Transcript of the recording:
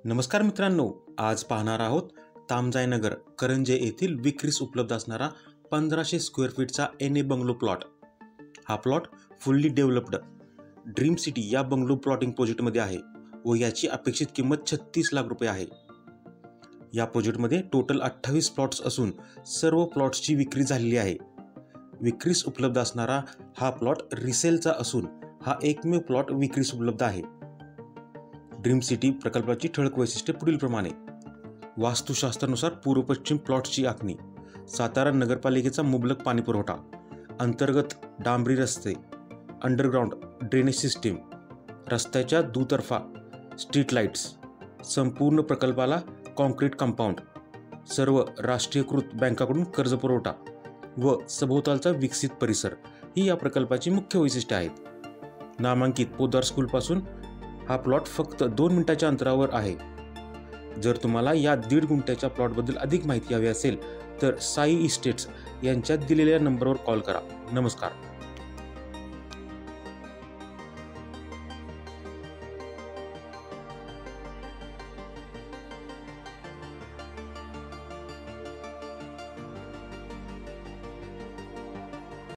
नमस्कार मित्रांनो, आज पाहणार आहोत तामजाईनगर करंजे येथील विक्रीस उपलब्ध असणारा 1500 स्क्वेअर फीटचा एन ए बंगलो प्लॉट। हा plot fully developed dream city या बंगलो प्लॉटिंग प्रोजेक्टमध्ये आहे व याची अपेक्षित किंमत 36 लाख रुपये आहे। या प्रोजेक्टमध्ये टोटल 28 प्लॉट्स असून सर्व प्लॉट्सची विक्री झालेली आहे। विक्रीस उपलब्ध असणारा हा प्लॉट रिसेलचा असून हा एकमेव प्लॉट विक्रीस उपलब्ध आहे। ड्रीम सिटी प्रकल्पाची ठळक वैशिष्ट्ये पुढीलप्रमाणे: वास्तुशास्त्रानुसार पूर्व पश्चिम प्लॉट्सची आखणी, सातारा नगरपालिकेचा मुबलक पाणीपुरवठा, अंतर्गत डांबरी रस्ते, अंडरग्राउंड ड्रेनेज सिस्टीम, रस्त्याच्या दुतर्फा स्ट्रीट लाईट्स, संपूर्ण प्रकल्पाला कॉन्क्रीट कंपाऊंड, सर्व राष्ट्रीयकृत बँकाकडून कर्जपुरवठा व सभोवतालचा विकसित परिसर ही या प्रकल्पाची मुख्य वैशिष्ट्ये आहेत। नामांकित पोद्दार स्कूलपासून हा प्लॉट फक्त 2 मिनिटाच्या अंतरावर आहे। जर तुम्हाला या 1.5 गुंठ्याच्या प्लॉटबद्दल अधिक माहिती हवी असेल तर साई इस्टेट्स यांच्यात दिलेल्या नंबरवर कॉल करा। नमस्कार।